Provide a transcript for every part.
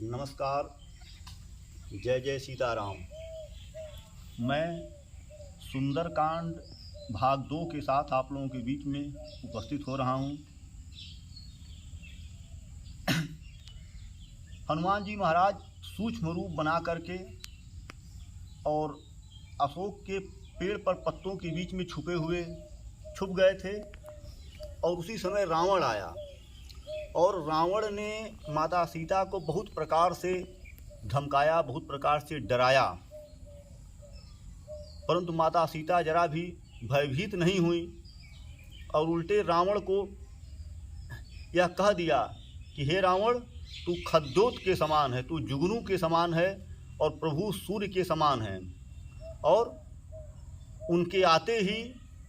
नमस्कार। जय जय सीताराम। मैं सुंदरकांड भाग 2 के साथ आप लोगों के बीच में उपस्थित हो रहा हूँ। हनुमान जी महाराज सूक्ष्म रूप बना करके और अशोक के पेड़ पर पत्तों के बीच में छुप गए थे और उसी समय रावण आया और रावण ने माता सीता को बहुत प्रकार से धमकाया, बहुत प्रकार से डराया, परंतु माता सीता जरा भी भयभीत नहीं हुई और उल्टे रावण को यह कह दिया कि हे रावण, तू खद्योत के समान है, तू जुगनू के समान है और प्रभु सूर्य के समान है और उनके आते ही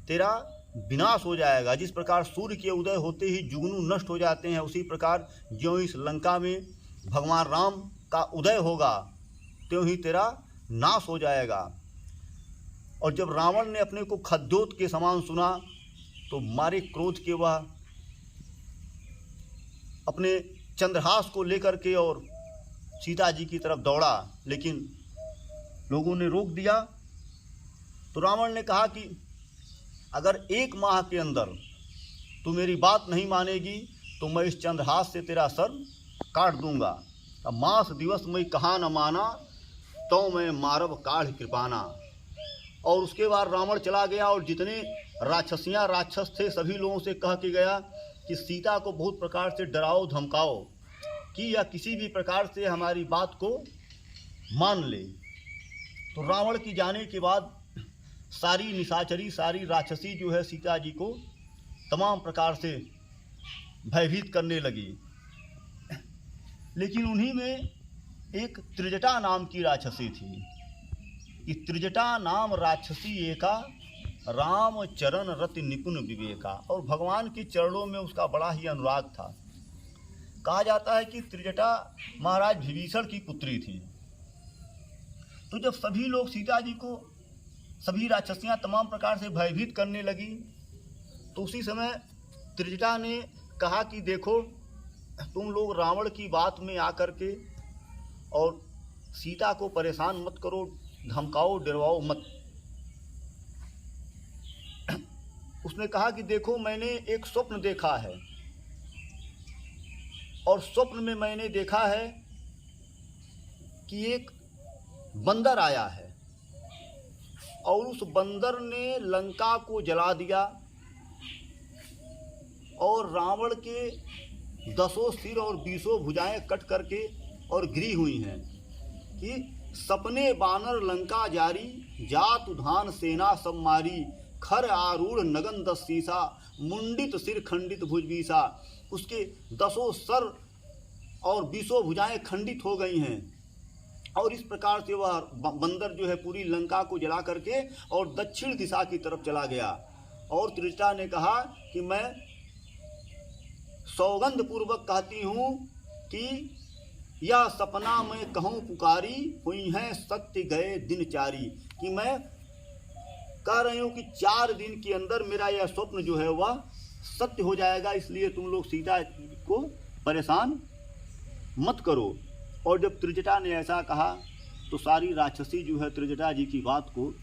तेरा विनाश हो जाएगा। जिस प्रकार सूर्य के उदय होते ही जुगनू नष्ट हो जाते हैं, उसी प्रकार ज्यों इस लंका में भगवान राम का उदय होगा त्यों ही तेरा नाश हो जाएगा। और जब रावण ने अपने को खद्योत के समान सुना तो मारे क्रोध के वह अपने चंद्रहास को लेकर के और सीता जी की तरफ दौड़ा, लेकिन लोगों ने रोक दिया। तो रावण ने कहा कि अगर 1 माह के अंदर तू मेरी बात नहीं मानेगी तो मैं इस चंद्रहास से तेरा सर काट दूंगा। अब मास दिवस मैं कहा न माना तो मैं मारब काढ़ कृपाना। और उसके बाद रावण चला गया और जितने राक्षस थे सभी लोगों से कह के गया कि सीता को बहुत प्रकार से डराओ धमकाओ कि यह किसी भी प्रकार से हमारी बात को मान ले। तो रावण की जाने के बाद सारी निशाचरी, सारी राक्षसी जो है सीता जी को तमाम प्रकार से भयभीत करने लगी। लेकिन उन्हीं में एक त्रिजटा नाम की राक्षसी थी। कि त्रिजटा नाम राक्षसी एका राम चरण रति निपुण विवेका। और भगवान के चरणों में उसका बड़ा ही अनुराग था। कहा जाता है कि त्रिजटा महाराज विभीषण की पुत्री थी। तो जब सभी लोग सीता जी को, सभी राक्षसियाँ तमाम प्रकार से भयभीत करने लगी तो उसी समय त्रिजटा ने कहा कि देखो, तुम लोग रावण की बात में आकर के और सीता को परेशान मत करो, धमकाओ डरवाओ मत। उसने कहा कि देखो, मैंने एक स्वप्न देखा है और स्वप्न में मैंने देखा है कि एक बंदर आया है और उस बंदर ने लंका को जला दिया और रावण के 10 सिर और 20 भुजाएं कट करके और गिरी हुई हैं कि सपने बानर लंका जारी, जात उधान सेना सब मारी, खर आरूढ़ नगन 10 सीसा, मुंडित सिर खंडित भुजबीसा। उसके 10 सर और 20 भुजाएं खंडित हो गई हैं और इस प्रकार से वह बंदर जो है पूरी लंका को जला करके और दक्षिण दिशा की तरफ चला गया। और त्रिजटा ने कहा कि मैं सौगंध पूर्वक कहती हूँ कि यह सपना मैं कहूँ पुकारी, हुई है सत्य गए दिन चारी। कि मैं कह रही हूँ कि 4 दिन के अंदर मेरा यह स्वप्न जो है वह सत्य हो जाएगा, इसलिए तुम लोग सीता को परेशान मत करो। और जब त्रिजटा ने ऐसा कहा तो सारी राक्षसी जो है त्रिजटा जी की बात को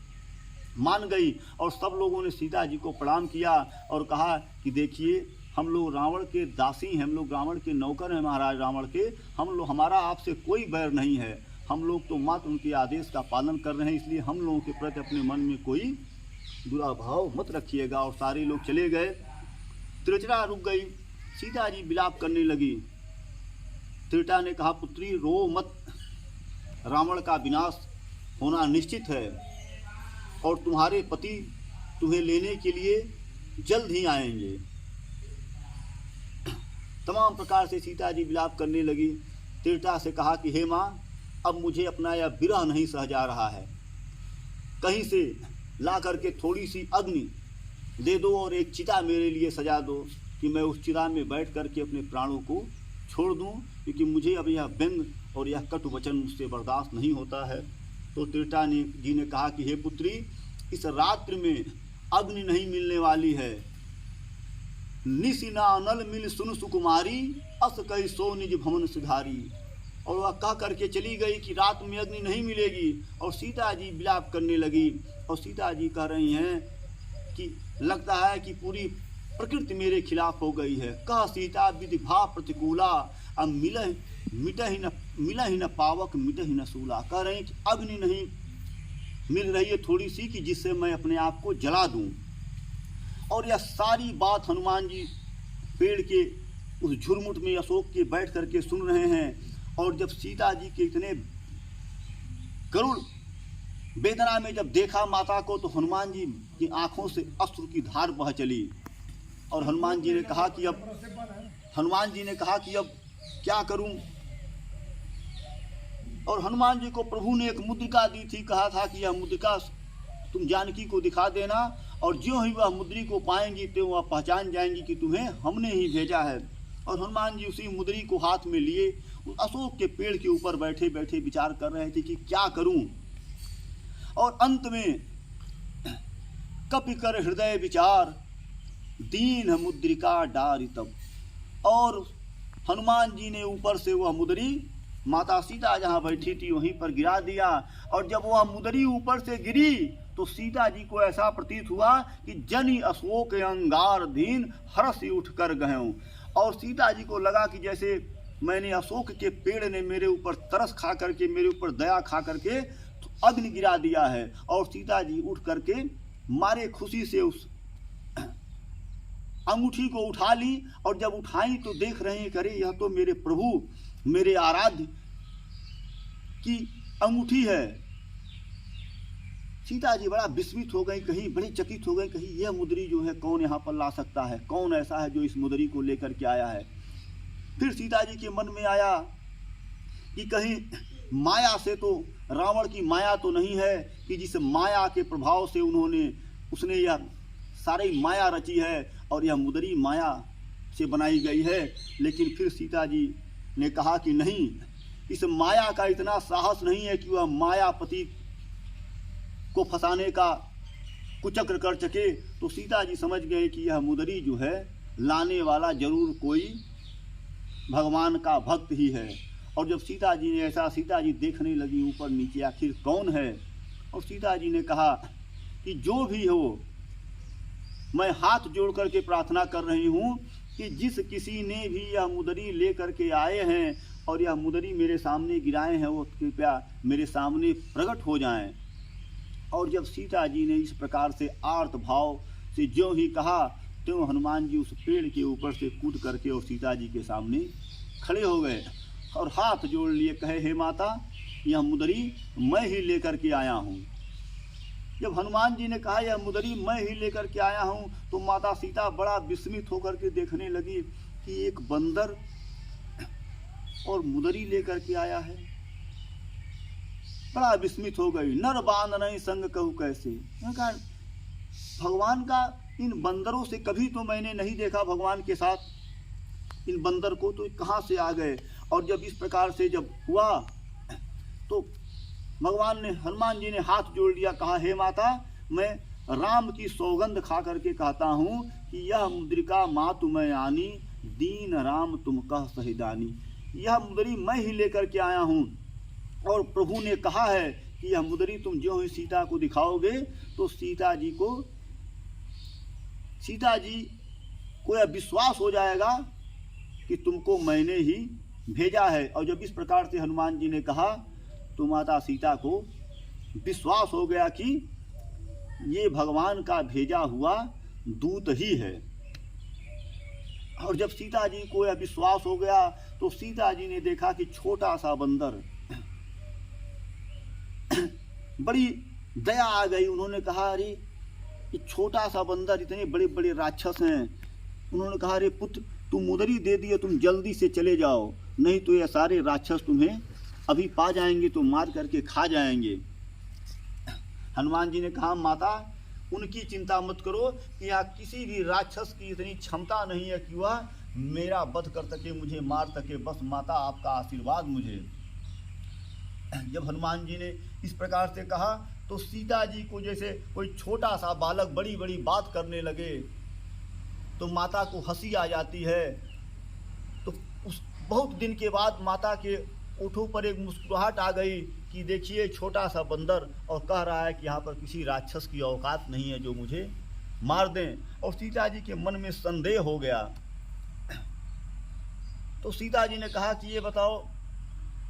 मान गई और सब लोगों ने सीता जी को प्रणाम किया और कहा कि देखिए, हम लोग रावण के दासी हैं, हम लोग रावण के नौकर हैं, महाराज रावण के। हमारा आपसे कोई बैर नहीं है, हम लोग तो मात्र उनके आदेश का पालन कर रहे हैं, इसलिए हम लोगों के प्रति अपने मन में कोई बुरा भाव मत रखिएगा। और सारे लोग चले गए। त्रिजटा रुक गई, सीता जी विलाप करने लगी। त्रिजटा ने कहा, पुत्री रो मत, रावण का विनाश होना निश्चित है और तुम्हारे पति तुम्हें लेने के लिए जल्द ही आएंगे। तमाम प्रकार से सीता जी विलाप करने लगी। त्रिजटा से कहा कि हे माँ, अब मुझे अपना यह विरह नहीं सह जा रहा है, कहीं से ला करके थोड़ी सी अग्नि दे दो और एक चिता मेरे लिए सजा दो कि मैं उस चिता में बैठ करके अपने प्राणों को छोड़ दूं, क्योंकि मुझे अब यह व्यंग और यह कटु वचन मुझसे बर्दाश्त नहीं होता है। तो त्रिजटा जी ने कहा कि हे पुत्री, इस रात्रि में अग्नि नहीं मिलने वाली है, निशिना नल मिल सुन सुकुमारी, अस कई सो निज भवन सिधारी। और वह कह करके चली गई कि रात में अग्नि नहीं मिलेगी। और सीता जी विलाप करने लगी और सीता जी कह रही हैं कि लगता है कि पूरी प्रकृति मेरे खिलाफ हो गई है। कह सीता विधि भाव प्रतिकूला, अब मिट ही न पावक मिट ही न सूला। कह रहे हैं कि अग्नि नहीं मिल रही है थोड़ी सी कि जिससे मैं अपने आप को जला दूं। और यह सारी बात हनुमान जी पेड़ के उस झुरमुट में अशोक के बैठ करके सुन रहे हैं। और जब सीता जी के इतने करुण वेदना में जब देखा माता को, तो हनुमान जी की आंखों से अश्रु की धार बह चली। और हनुमान जी ने कहा कि अब क्या करूं। और हनुमान जी को प्रभु ने एक मुद्रिका दी थी, कहा था कि यह मुद्रिका तुम जानकी को दिखा देना, और जो ही वह मुद्री को पाएंगी तो वह पहचान जाएंगी कि तुम्हें हमने ही भेजा है। और हनुमान जी उसी मुद्री को हाथ में लिए अशोक के पेड़ के ऊपर बैठे बैठे विचार कर रहे थे कि क्या करूं। और अंत में कपि कर हृदय विचार, दीन मुद्रिका डारी तब। और हनुमान जी ने ऊपर से वह मुद्री माता सीता जहाँ बैठी थी वहीं पर गिरा दिया। और जब वह मुद्री ऊपर से गिरी तो सीता जी को ऐसा प्रतीत हुआ कि जनि अशोक अंगार दीन हर्ष उठ कर गए। और सीता जी को लगा कि जैसे मैंने अशोक के पेड़ ने मेरे ऊपर तरस खा करके, मेरे ऊपर दया खा करके तो अग्नि गिरा दिया है। और सीता जी उठ करके मारे खुशी से उस अंगूठी को उठा ली। और जब उठाई तो देख रहे हैं, करे यह तो मेरे प्रभु, मेरे आराध्य की अंगूठी है। सीता जी बड़ा विस्मित हो गई, कहीं बड़ी चकित हो गई, कहीं यह मुद्री जो है कौन यहाँ पर ला सकता है, कौन ऐसा है जो इस मुद्री को लेकर के आया है। फिर सीता जी के मन में आया कि कहीं माया से तो, रावण की माया तो नहीं है कि जिस माया के प्रभाव से उसने यह सारी माया रची है और यह मुद्री माया से बनाई गई है। लेकिन फिर सीता जी ने कहा कि नहीं, इस माया का इतना साहस नहीं है कि वह मायापति को फंसाने का कुचक्र कर सके। तो सीता जी समझ गए कि यह मुद्री जो है लाने वाला जरूर कोई भगवान का भक्त ही है। और जब सीता जी ने ऐसा, सीता जी देखने लगी ऊपर नीचे आखिर कौन है। और सीता जी ने कहा कि जो भी हो, मैं हाथ जोड़ करके प्रार्थना कर रही हूँ कि जिस किसी ने भी यह मुद्री ले करके आए हैं और यह मुद्री मेरे सामने गिराए हैं, वो कृपया मेरे सामने प्रकट हो जाएं। और जब सीता जी ने इस प्रकार से आर्त भाव से ज्यों ही कहा, त्यों हनुमान जी उस पेड़ के ऊपर से कूद करके और सीता जी के सामने खड़े हो गए और हाथ जोड़ लिए, कहे हे माता, यह मुद्री मैं ही लेकर के आया हूँ। जब हनुमान जी ने कहा यह मुद्री मैं ही लेकर के आया हूँ, तो माता सीता बड़ा विस्मित होकर के देखने लगी कि एक बंदर और मुद्री लेकर के आया है। बड़ा विस्मित हो गई। नर बांध नहीं संग कहूँ कैसे। कहा भगवान का इन बंदरों से कभी तो मैंने नहीं देखा, भगवान के साथ इन बंदर को तो कहाँ से आ गए। और जब इस प्रकार से जब हुआ तो भगवान ने, हनुमान जी ने हाथ जोड़ लिया, कहा हे माता, मैं राम की सौगंध खा करके कहता हूँ कि यह मुद्रिका मातु मैं आनी, दीन राम तुम कह सहिदानी। यह मुद्री मैं ही लेकर के आया हूँ। और प्रभु ने कहा है कि यह मुद्री तुम जो ही सीता को दिखाओगे तो सीता जी को यह विश्वास हो जाएगा कि तुमको मैंने ही भेजा है। और जब इस प्रकार से हनुमान जी ने कहा तो माता सीता को विश्वास हो गया कि ये भगवान का भेजा हुआ दूत ही है। और जब सीता जी को यह विश्वास हो गया तो सीता जी ने देखा कि छोटा सा बंदर, बड़ी दया आ गई। उन्होंने कहा अरे ये छोटा सा बंदर, इतने बड़े बड़े राक्षस हैं। उन्होंने कहा अरे पुत्र, तुम मुद्री दे दिए, तुम जल्दी से चले जाओ, नहीं तो ये सारे राक्षस तुम्हें अभी पा जाएंगे तो मार करके खा जाएंगे। हनुमान जी ने कहा माता, उनकी चिंता मत करो कि यहाँ किसी भी राक्षस की इतनी क्षमता नहीं है कि वह मेरा वध कर सके, मुझे मार सके। बस माता आपका आशीर्वाद मुझे। जब हनुमान जी ने इस प्रकार से कहा तो सीता जी को जैसे कोई छोटा सा बालक बड़ी बड़ी बात करने लगे तो माता को हंसी आ जाती है। तो उस बहुत दिन के बाद माता के ओठों पर एक मुस्कुराहट आ गई कि देखिए छोटा सा बंदर और कह रहा है कि यहाँ पर किसी राक्षस की औकात नहीं है जो मुझे मार दें। और सीता जी के मन में संदेह हो गया। तो सीता जी ने कहा कि ये बताओ,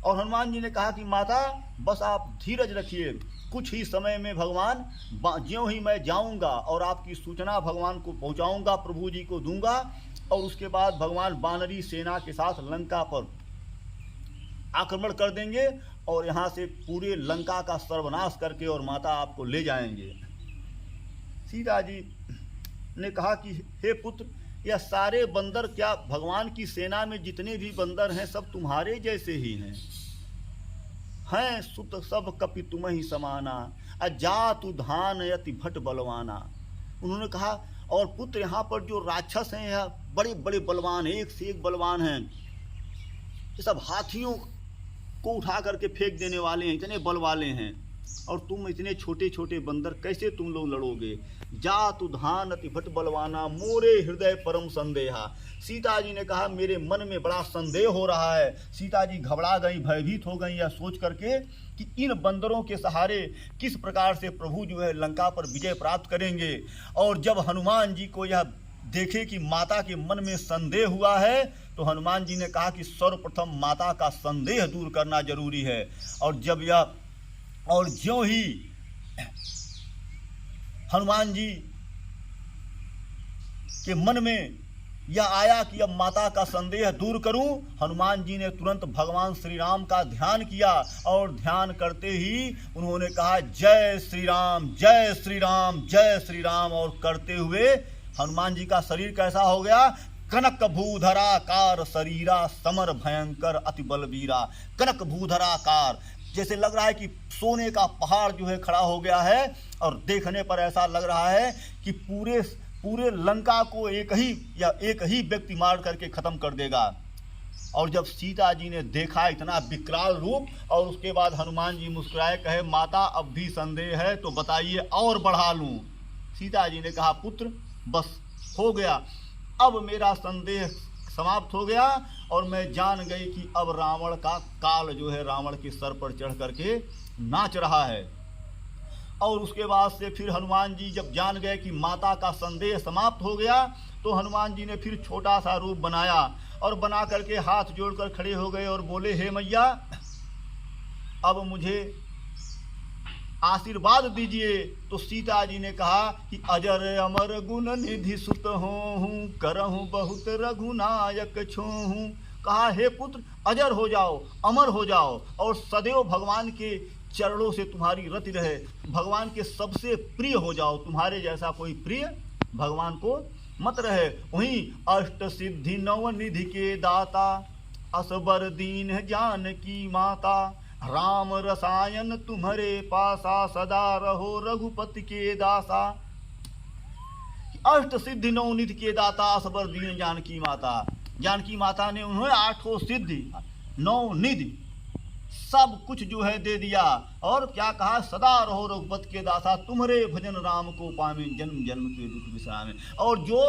और हनुमान जी ने कहा कि माता बस आप धीरज रखिए, कुछ ही समय में भगवान ज्यों ही मैं जाऊंगा और आपकी सूचना भगवान को पहुंचाऊंगा, प्रभु जी को दूंगा, और उसके बाद भगवान वानरी सेना के साथ लंका पर आक्रमण कर देंगे और यहाँ से पूरे लंका का सर्वनाश करके और माता आपको ले जाएंगे। सीता जी ने कहा कि हे पुत्र, यह सारे बंदर क्या भगवान की सेना में जितने भी बंदर हैं सब तुम्हारे जैसे ही हैं सुत सब कपि तुम ही समाना, अजातु धान यति भट बलवाना। उन्होंने कहा, और पुत्र यहाँ पर जो राक्षस हैं यह बड़े बड़े बलवान, एक से एक बलवान हैं, ये सब हाथियों को उठा करके फेंक देने वाले हैं, इतने बल वाले हैं, और तुम इतने छोटे छोटे बंदर कैसे तुम लोग लड़ोगे। जातु धान अति भट बलवाना, मोरे हृदय परम संदेहा। सीता जी ने कहा मेरे मन में बड़ा संदेह हो रहा है। सीता जी घबरा गई, भयभीत हो गई, यह सोच करके कि इन बंदरों के सहारे किस प्रकार से प्रभु जो है लंका पर विजय प्राप्त करेंगे। और जब हनुमान जी को यह देखे कि माता के मन में संदेह हुआ है, तो हनुमान जी ने कहा कि सर्वप्रथम माता का संदेह दूर करना जरूरी है। और ज्यों ही हनुमान जी के मन में यह आया कि अब माता का संदेह दूर करूं, हनुमान जी ने तुरंत भगवान श्री राम का ध्यान किया, और ध्यान करते ही उन्होंने कहा जय श्री राम जय श्री राम जय श्री राम। और करते हुए हनुमान जी का शरीर कैसा हो गया, कनक भूधराकार शरीरा, समर भयंकर अति बलवीरा। कनक भूधराकार, जैसे लग रहा है कि सोने का पहाड़ जो है खड़ा हो गया है, और देखने पर ऐसा लग रहा है कि पूरे लंका को एक ही व्यक्ति मार करके खत्म कर देगा। और जब सीता जी ने देखा इतना विकराल रूप, और उसके बाद हनुमान जी मुस्कुराए, कहे माता अब भी संदेह है तो बताइए और बढ़ा लूं। सीता जी ने कहा पुत्र बस हो गया, अब मेरा संदेह समाप्त हो गया, और मैं जान गई कि अब रावण का काल जो है रावण के सर पर चढ़ करके नाच रहा है। और उसके बाद से फिर हनुमान जी जब जान गए कि माता का संदेह समाप्त हो गया, तो हनुमान जी ने फिर छोटा सा रूप बनाया, और बना करके हाथ जोड़कर खड़े हो गए और बोले हे मैया अब मुझे आशीर्वाद दीजिए। तो सीता जी ने कहा कि अजर अमर गुण निधि सुत हूँ, करहूँ बहुत रघुनायक छोहूँ। कहा हे पुत्र अजर हो जाओ, अमर हो जाओ, और सदैव भगवान के चरणों से तुम्हारी रति रहे, भगवान के सबसे प्रिय हो जाओ, तुम्हारे जैसा कोई प्रिय भगवान को मत रहे। वहीं अष्ट सिद्धि नव निधि के दाता, असबर दीन जानकी माता, राम रसायन तुम्हारे पासा, सदा रहो रघुपति के दासा। अष्ट सिद्धि नौ निधि के दाता, असबर दीन जानकी माता। जानकी माता ने उन्हें 8 सिद्धि 9 निधि सब कुछ जो है दे दिया, और क्या कहा सदा रहो रघुपति के दासा, तुम्हारे भजन राम को पावे, जन्म जन्म के दुख विश्रामे। और जो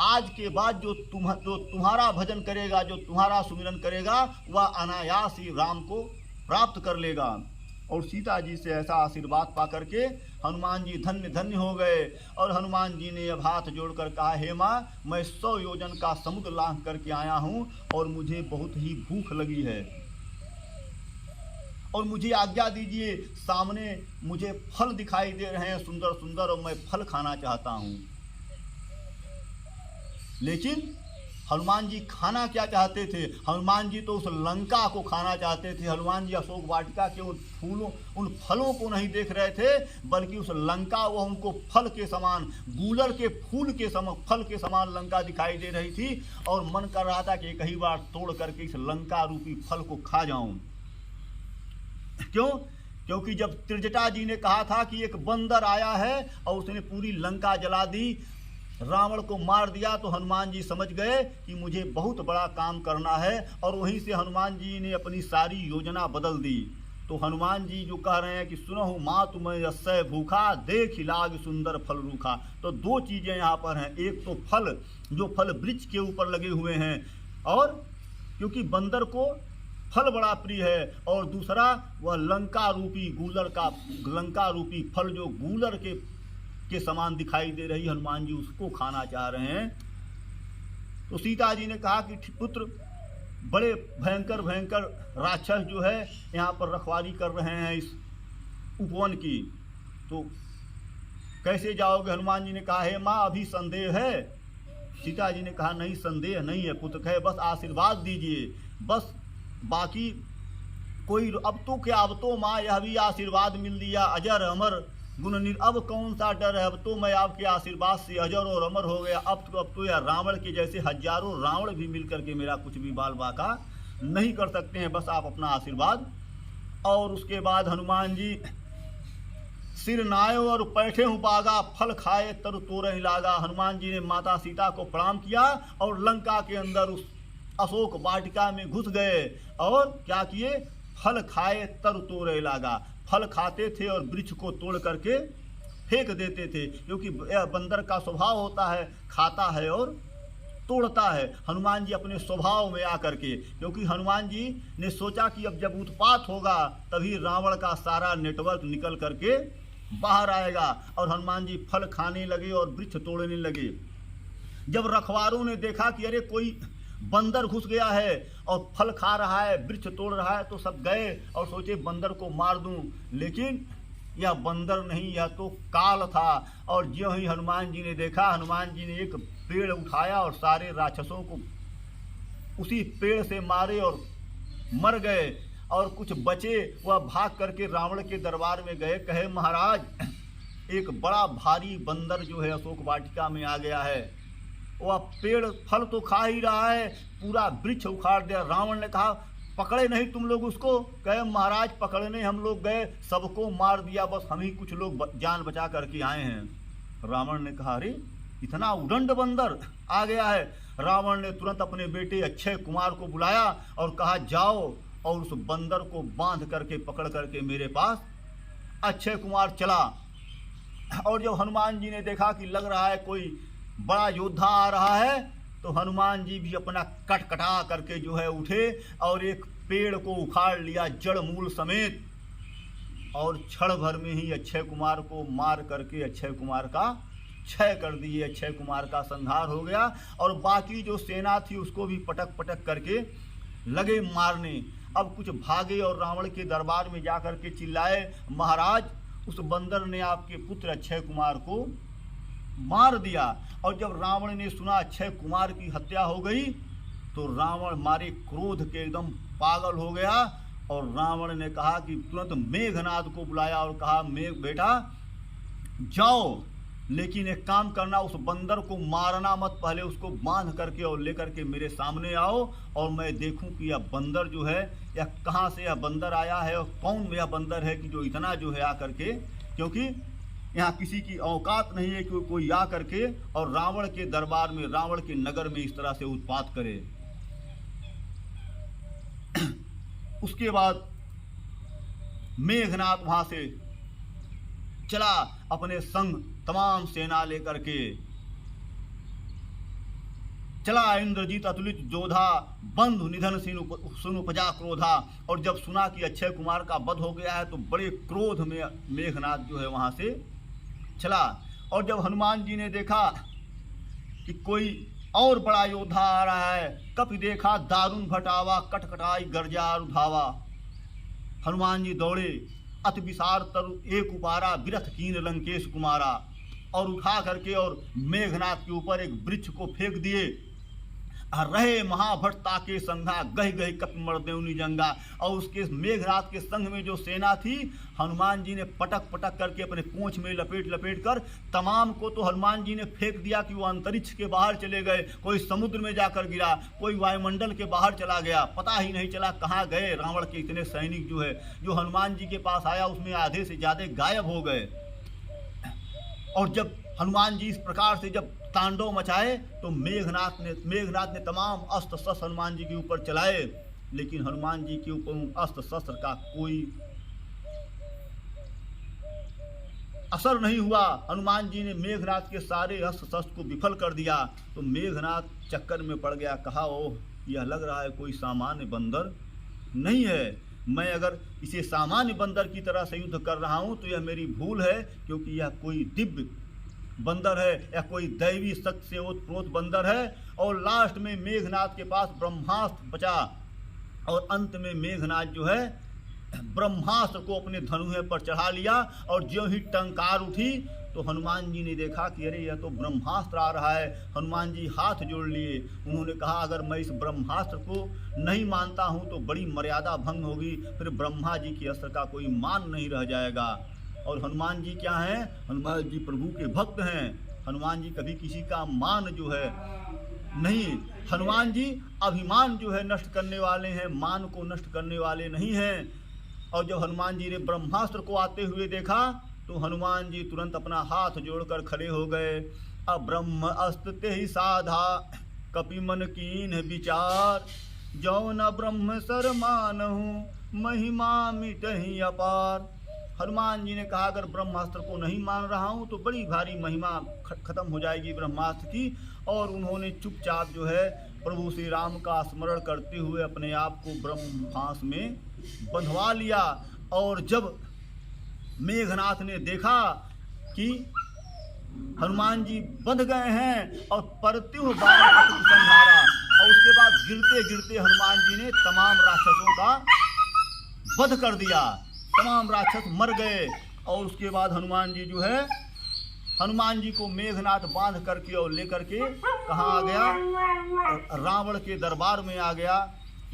आज के बाद जो तुम्हारा भजन करेगा, जो तुम्हारा सुमिरन करेगा, वह अनायास ही राम को प्राप्त कर लेगा। और सीता जी से ऐसा आशीर्वाद पा करके हनुमान जी धन्य धन्य हो गए। और हनुमान जी ने अब हाथ जोड़कर कहा हे माँ, मैं 100 योजन का समुद्र लांघ करके आया हूँ, और मुझे बहुत ही भूख लगी है, और मुझे आज्ञा दीजिए, सामने मुझे फल दिखाई दे रहे हैं सुंदर सुंदर, और मैं फल खाना चाहता हूँ। लेकिन हनुमान जी खाना क्या चाहते थे, हनुमान जी तो उस लंका को खाना चाहते थे। हनुमान जी अशोक वाटिका के उन फलों को नहीं देख रहे थे, बल्कि उस लंका, वह उनको फल के समान, गूलर के फूल के समान, फल के समान लंका दिखाई दे रही थी, और मन कर रहा था कि एक ही बार तोड़ करके इस लंका रूपी फल को खा जाऊं। क्यों? क्योंकि जब त्रिजटा जी ने कहा था कि एक बंदर आया है और उसने पूरी लंका जला दी, रावण को मार दिया, तो हनुमान जी समझ गए कि मुझे बहुत बड़ा काम करना है, और वहीं से हनुमान जी ने अपनी सारी योजना बदल दी। तो हनुमान जी जो कह रहे हैं कि सुनहु माँ तुम्हें यस्सै भूखा, देख लाग सुंदर फल रूखा। तो 2 चीज़ें यहाँ पर हैं, एक तो फल, जो फल वृक्ष के ऊपर लगे हुए हैं, और क्योंकि बंदर को फल बड़ा प्रिय है, और दूसरा वह लंका रूपी फल जो गूलर के समान दिखाई दे रही, हनुमान जी उसको खाना चाह रहे हैं। तो सीता जी ने कहा कि पुत्र, बड़े भयंकर राक्षस जो है यहाँ पर रखवाली कर रहे हैं इस उपवन की, तो कैसे जाओगे? हनुमान जी ने कहा, हे माँ, अभी संदेह है? सीता जी ने कहा, नहीं, संदेह नहीं है पुत्र, कहे बस आशीर्वाद दीजिए, बस बाकी कोई अब तो क्या, अब तो माँ यह भी आशीर्वाद मिल दिया, अजर अमर गुण अब कौन सा डर है, अब तो मैं आपके आशीर्वाद से अजर और अमर हो गया, अब तो यह रावण के जैसे हजारों रावण भी मिलकर के मेरा कुछ भी बाल बाका नहीं कर सकते हैं, बस आप अपना आशीर्वाद। और उसके बाद हनुमान जी सिर नायो और बैठे हूँ बागा, फल खाए तरु तोरहि लागा। हनुमान जी ने माता सीता को प्रणाम किया और लंका के अंदर उस अशोक वाटिका में घुस गए और क्या किए? फल खाए तरु तोरहि लागा। फल खाते थे और वृक्ष को तोड़ करके फेंक देते थे, क्योंकि यह बंदर का स्वभाव होता है, खाता है और तोड़ता है। हनुमान जी अपने स्वभाव में आकर के, क्योंकि हनुमान जी ने सोचा कि अब जब उत्पात होगा तभी रावण का सारा नेटवर्क निकल करके बाहर आएगा, और हनुमान जी फल खाने लगे और वृक्ष तोड़ने लगे। जब रखवारों ने देखा कि अरे कोई बंदर घुस गया है और फल खा रहा है, वृक्ष तोड़ रहा है, तो सब गए और सोचे बंदर को मार दूं, लेकिन यह बंदर नहीं, यह तो काल था। और जो ही हनुमान जी ने देखा, हनुमान जी ने एक पेड़ उठाया और सारे राक्षसों को उसी पेड़ से मारे और मर गए, और कुछ बचे वह भाग करके रावण के दरबार में गए। कहे, महाराज, एक बड़ा भारी बंदर जो है अशोक वाटिका में आ गया है, वह पेड़ फल तो खा ही रहा है, पूरा वृक्ष उखाड़ दिया। रावण ने कहा, पकड़े नहीं तुम लोग उसको? कहे, महाराज, पकड़ने हम लोग गए, सबको मार दिया, बस हम ही कुछ लोग जान बचा करके आए हैं। रावण ने कहा, अरे इतना उदंड बंदर आ गया है। रावण ने तुरंत अपने बेटे अक्षय कुमार को बुलाया और कहा, जाओ और उस बंदर को बांध करके पकड़ करके मेरे पास। अक्षय कुमार चला, और जब हनुमान जी ने देखा कि लग रहा है कोई बड़ा योद्धा आ रहा है, तो हनुमान जी भी अपना कटकटा करके जो है उठे और एक पेड़ को उखाड़ लिया जड़ मूल समेत, और क्षण भर में ही अक्षय कुमार को मार करके अक्षय कुमार का क्षय कर दिए। अक्षय कुमार का संहार हो गया, और बाकी जो सेना थी उसको भी पटक पटक करके लगे मारने। अब कुछ भागे और रावण के दरबार में जाकर के चिल्लाए, महाराज, उस बंदर ने आपके पुत्र अक्षय कुमार को मार दिया। और जब रावण ने सुना अक्षय कुमार की हत्या हो गई, तो रावण मारे क्रोध के एकदम पागल हो गया, और रावण ने कहा कि तुरंत मेघनाद को बुलाया और कहा, मेघ बेटा जाओ, लेकिन एक काम करना, उस बंदर को मारना मत, पहले उसको बांध करके और लेकर के मेरे सामने आओ, और मैं देखूं कि यह बंदर जो है, यह कहाँ से यह बंदर आया है और कौन यह बंदर है कि जो इतना जो है आकर के, क्योंकि यहाँ किसी की औकात नहीं है कि कोई आ करके और रावण के दरबार में, रावण के नगर में इस तरह से उत्पात करे। उसके बाद मेघनाथ वहां से चला अपने संग तमाम सेना लेकर के चला। इंद्रजीत अतुलित जोधा, बंधु निधन सुनु उपजा क्रोधा। और जब सुना कि अक्षय कुमार का वध हो गया है, तो बड़े क्रोध में मेघनाथ जो है वहां से चला। और जब हनुमान जी ने देखा कि कोई और बड़ा योद्धा आ रहा है, कपि देखा दारुण भटावा, कटकटाई गर्जा रुधावा। हनुमान जी दौड़े, अति विसार तरु एक उपारा, विरथ कीन लंकेश कुमारा, और उठा करके और मेघनाथ के ऊपर एक वृक्ष को फेंक दिए। रहे महाभट ताके संघा, गह गह कपि मर्देउनि जंगा। और उसके मेघनाथ के संग में जो सेना थी, हनुमान जी ने पटक पटक करके अपने पूंछ में लपेट कर तमाम को तो हनुमान जी ने फेंक दिया कि वो अंतरिक्ष के बाहर चले गए, कोई समुद्र में जाकर गिरा, कोई वायुमंडल के बाहर चला गया, पता ही नहीं चला कहाँ गए। रावण के इतने सैनिक जो है, जो हनुमान जी के पास आया, उसमें आधे से ज्यादा गायब हो गए। और जब हनुमान जी इस प्रकार से जब तांडव मचाए, तो मेघनाथ ने तमाम अस्त्र शस्त्र हनुमान जी के ऊपर चलाए, लेकिन हनुमान जी के ऊपर अस्त्र शस्त्र का कोई असर नहीं हुआ। हनुमान जी ने मेघनाथ के सारे अस्त्र शस्त्र को विफल कर दिया। तो मेघनाथ चक्कर में पड़ गया, कहा, ओह, यह लग रहा है कोई सामान्य बंदर नहीं है। मैं अगर इसे सामान्य बंदर की तरह से युद्ध कर रहा हूँ तो यह मेरी भूल है, क्योंकि यह कोई दिव्य बंदर है या कोई दैवी शक्ति से ओतप्रोत बंदर है। और लास्ट में मेघनाथ के पास ब्रह्मास्त्र बचा और अंत में मेघनाथ जो है ब्रह्मास्त्र को अपने धनुहे पर चढ़ा लिया। और ज्यों ही टंकार उठी तो हनुमान जी ने देखा कि अरे यह तो ब्रह्मास्त्र आ रहा है। हनुमान जी हाथ जोड़ लिए। उन्होंने कहा अगर मैं इस ब्रह्मास्त्र को नहीं मानता हूँ तो बड़ी मर्यादा भंग होगी, फिर ब्रह्मा जी के अस्त्र का कोई मान नहीं रह जाएगा। और हनुमान जी क्या हैं? हनुमान जी प्रभु के भक्त हैं। हनुमान जी कभी किसी का मान जो है नहीं, हनुमान जी अभिमान जो है नष्ट करने वाले हैं, मान को नष्ट करने वाले नहीं हैं। और जब हनुमान जी ने ब्रह्मास्त्र को आते हुए देखा तो हनुमान जी तुरंत अपना हाथ जोड़कर खड़े हो गए। अब ब्रह्म अस्त्र ते ही साधा कपि मन कीन विचार, जो न ब्रह्म सर मानहु महिमा मिटहि अपार। हनुमान जी ने कहा अगर ब्रह्मास्त्र को नहीं मान रहा हूँ तो बड़ी भारी महिमा खत्म हो जाएगी ब्रह्मास्त्र की। और उन्होंने चुपचाप जो है प्रभु श्री राम का स्मरण करते हुए अपने आप को ब्रह्मास्त्र में बंधवा लिया। और जब मेघनाथ ने देखा कि हनुमान जी बंध गए हैं और परत्यु बाण अतुल संहारा, और उसके बाद गिरते गिरते हनुमान जी ने तमाम राक्षसों का वध कर दिया। तमाम राक्षस मर गए। और उसके बाद हनुमान जी जो है हनुमान जी को मेघनाथ बांध करके और लेकर के कहाँ आ गया? रावण के दरबार में आ गया।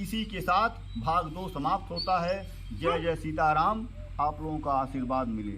इसी के साथ भाग 2 समाप्त होता है। जय जय सीताराम। आप लोगों का आशीर्वाद मिले।